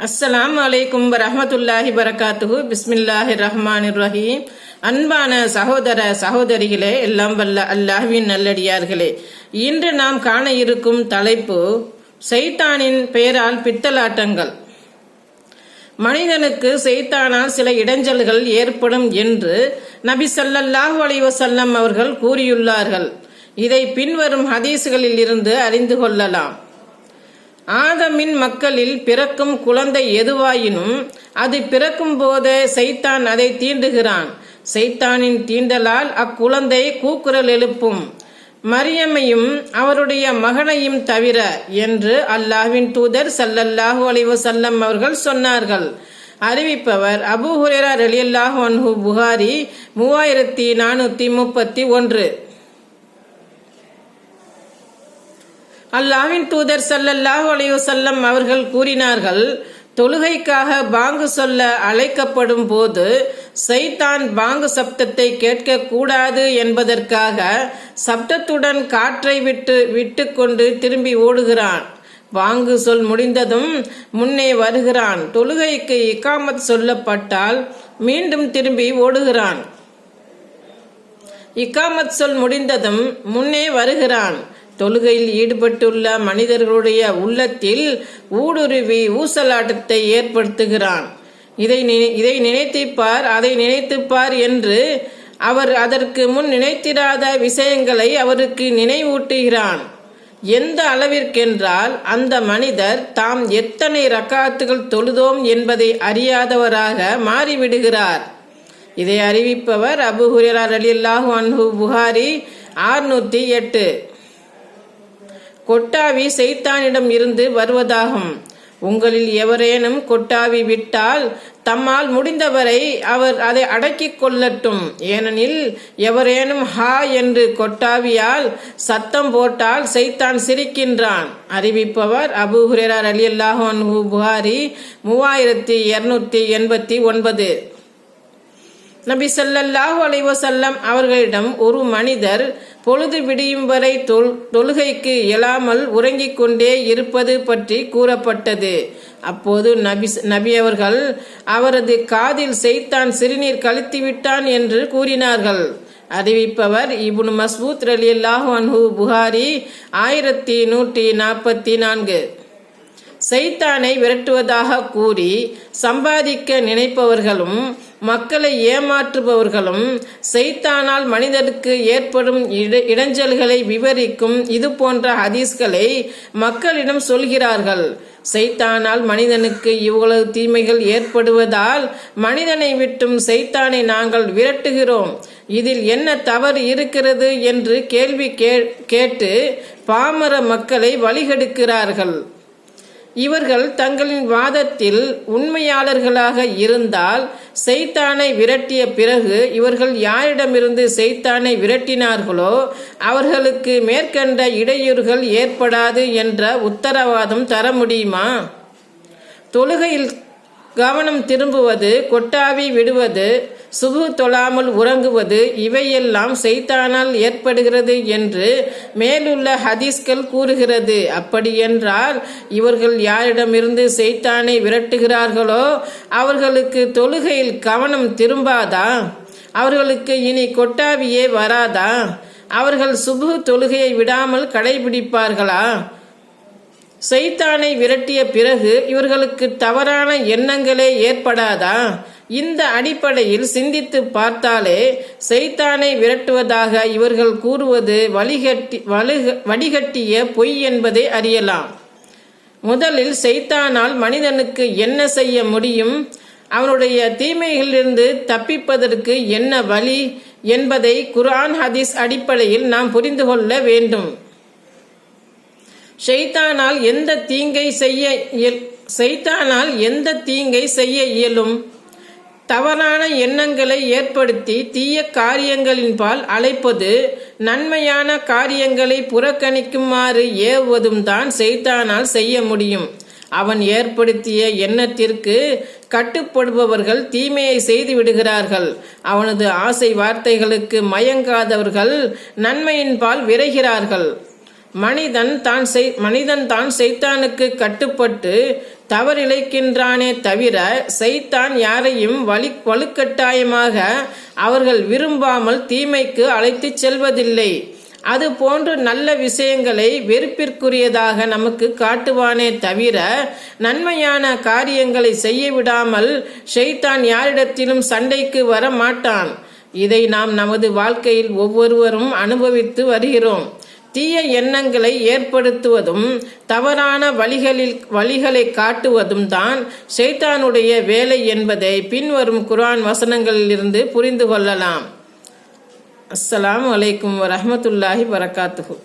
அஸ்ஸலாமு அலைக்கும் வரஹ்மத்துல்லாஹி வரகாத்துஹு. பிஸ்மில்லாஹிர் ரஹ்மானிர் ரஹீம். அன்பான சகோதர சகோதரிகளே, எல்லாம் வல்ல அல்லாஹ்வின் நல்லடியார்களே, இன்று நாம் காண இருக்கும் தலைப்பு சைத்தானின் பெயரால் பித்தலாட்டங்கள். மனிதனுக்கு சைத்தானால் சில இடைஞ்சல்கள் ஏற்படும் என்று நபி ஸல்லல்லாஹு அலைஹி வஸல்லம் அவர்கள் கூறியுள்ளார்கள். இதை பின்வரும் ஹதீஸ்களில் இருந்து அறிந்து கொள்ளலாம். ஆதமின் மக்களில் பிறக்கும் குழந்தை எதுவாயினும் அது பிறக்கும் போதே சைத்தான் அதை தீண்டுகிறான். சைத்தானின் தீண்டலால் அக்குழந்தை கூக்குரல் எழுப்பும். மரியமையும் அவருடைய மகனையும் தவிர என்று அல்லாஹ்வின் தூதர் ஸல்லல்லாஹு அலைஹி வஸல்லம் அவர்கள் சொன்னார்கள். அறிவிப்பவர் அபூ ஹுரைரா ரலியல்லாஹு அன்ஹு. புகாரி 3431. அல்லாஹ்வின் தூதர் ஸல்லல்லாஹு அலைஹி வஸல்லம் அவர்கள் கூறினார்கள், தொழுகைக்காக பாங்கு சொல்ல அழைக்கப்படும் போது சைத்தான் பாங்கு சப்தத்தை கேட்க கூடாது என்பதற்காக சப்தத்துடன் காற்றை விட்டு கொண்டு திரும்பி ஓடுகிறான். பாங்கு சொல் முடிந்ததும் முன்னே வருகிறான். தொழுகைக்கு இகாமத் சொல்லப்பட்டால் மீண்டும் திரும்பி ஓடுகிறான். இகாமத் சொல் முடிந்ததும் முன்னே வருகிறான். தொழுகையில் ஈடுபட்டுள்ள மனிதர்களுடைய உள்ளத்தில் ஊடுருவி ஊசலாட்டத்தை ஏற்படுத்துகிறான். இதை நினைத்துப்பார், அதை நினைத்துப்பார் என்று அவர் அதற்கு முன் நினைத்திராத விஷயங்களை அவருக்கு நினைவூட்டுகிறான். எந்த அளவிற்கென்றால் அந்த மனிதர் தாம் எத்தனை ரக்காத்துகள் தொழுதோம் என்பதை அறியாதவராக மாறிவிடுகிறார். இதை அறிவிப்பவர் அபூ ஹுரைரா ரலியல்லாஹு அன்ஹு. புகாரி 608. கொட்டாவி சைத்தானிடம் இருந்து வருவதாகும். உங்களில் எவரேனும் கொட்டாவி விட்டால் தம்மால் முடிந்தவரை அவர் அதை அடக்கிக் கொள்ளட்டும். ஏனெனில் எவரேனும் ஹா என்று கொட்டாவியால் சத்தம் போட்டால் சைத்தான் சிரிக்கின்றான். அறிவிப்பவர் அபூ ஹுரைரா ரலியல்லாஹு அன்ஹு. புகாரி 3289. நபி ஸல்லல்லாஹு அலைஹி வஸல்லம் அவர்களிடம் ஒரு மனிதர் பொழுது விடியும் வரை தொழுகைக்கு எழாமல் உறங்கிக் கொண்டே இருப்பது பற்றி கூறப்பட்டது. அப்போது நபி அவர்கள் அவரது காதில் சைத்தான் சிறுநீர் கழித்துவிட்டான் என்று கூறினார்கள். அறிவிப்பவர் இப்னு மஸ்ஊத் ரலியல்லாஹு அன்ஹு. புகாரி 1144. சைத்தானை விரட்டுவதாக கூறி சம்பாதிக்க நினைப்பவர்களும் மக்களை ஏமாற்றுபவர்களும் சைத்தானால் மனிதருக்கு ஏற்படும் இடைஞ்சல்களை விவரிக்கும் இது போன்ற ஹதீஸ்களை மக்களிடம் சொல்கிறார்கள். சைத்தானால் மனிதனுக்கு இவ்வளவு தீமைகள் ஏற்படுவதால் மனிதனை விட்டும் சைத்தானை நாங்கள் விரட்டுகிறோம். இதில் என்ன தவறு இருக்கிறது என்று கேள்வி கேட்டு பாமர மக்களை வழிகெடுக்கிறார்கள். இவர்கள் தங்களின் வாதத்தில் உண்மையாளர்களாக இருந்தால் சைத்தானை விரட்டிய பிறகு இவர்கள் யாரிடமிருந்து சைத்தானை விரட்டினார்களோ அவர்களுக்கு மேற்கண்ட இடையூறுகள் ஏற்படாது என்ற உத்தரவாதம் தர முடியுமா? தொழுகையில் கவனம் திரும்புவது, கொட்டாவி விடுவது, சுபு தொழாமல் உறங்குவது இவையெல்லாம் சைத்தானால் ஏற்படுகிறது என்று மேலுள்ள ஹதீஸ்கள் கூறுகிறது. அப்படியென்றால் இவர்கள் யாரிடமிருந்து சைத்தானை விரட்டுகிறார்களோ அவர்களுக்கு தொழுகையில் கவனம் திரும்பாதா? அவர்களுக்கு இனி கொட்டாவியே வராதா? அவர்கள் சுபு தொழுகையை விடாமல் கடைபிடிப்பார்களா? சைத்தானை விரட்டிய பிறகு இவர்களுக்கு தவறான எண்ணங்களே ஏற்படாதா? இந்த அடிப்படையில் சிந்தித்து பார்த்தாலே சைத்தானை விரட்டுவதாக இவர்கள் கூறுவது வடிகட்டிய பொய் என்பதை அறியலாம். முதலில் சைத்தானால் மனிதனுக்கு என்ன செய்ய முடியும், அவனுடைய தீமைகளிலிருந்து தப்பிப்பதற்கு என்ன வழி என்பதை குர்ஆன் ஹதீஸ் அடிப்படையில் நாம் புரிந்து கொள்ள வேண்டும். சைத்தானால் எந்த தீங்கை செய்ய இயலும்? தவறான எண்ணங்களை ஏற்படுத்தி தீய காரியங்களின்பால் அழைப்பது, நன்மையான காரியங்களை புறக்கணிக்குமாறு ஏவுவதும் தான் சைத்தானால் செய்ய முடியும். அவன் ஏற்படுத்திய எண்ணத்திற்கு கட்டுப்படுபவர்கள் தீமையை செய்து விடுகிறார்கள். அவனது ஆசை வார்த்தைகளுக்கு மயங்காதவர்கள் நன்மையின்பால் விரைகிறார்கள். மனிதன் தான் சைத்தானுக்கு கட்டுப்பட்டு தவறிழைக்கின்றானே தவிர சைத்தான் யாரையும் வலுக்கட்டாயமாக அவர்கள் விரும்பாமல் தீமைக்கு அழைத்துச் செல்வதில்லை. அது போன்று நல்ல விஷயங்களை வெறுப்பிற்குரியதாக நமக்கு காட்டுவானே தவிர நன்மையான காரியங்களை செய்ய விடாமல் ஷைத்தான் யாரிடத்திலும் சண்டைக்கு வர மாட்டான். இதை நாம் நமது வாழ்க்கையில் ஒவ்வொருவரும் அனுபவித்து வருகிறோம். தீய எண்ணங்களை ஏற்படுத்துவதும் தவறான வழிகளை காட்டுவதும் தான் ஷைத்தானுடைய வேலை என்பதை பின்வரும் குர்ஆன் வசனங்களிலிருந்து புரிந்து கொள்ளலாம். அஸ்ஸலாமு அலைக்கும் வரஹ்மத்துல்லாஹி வரகாத்துஹு.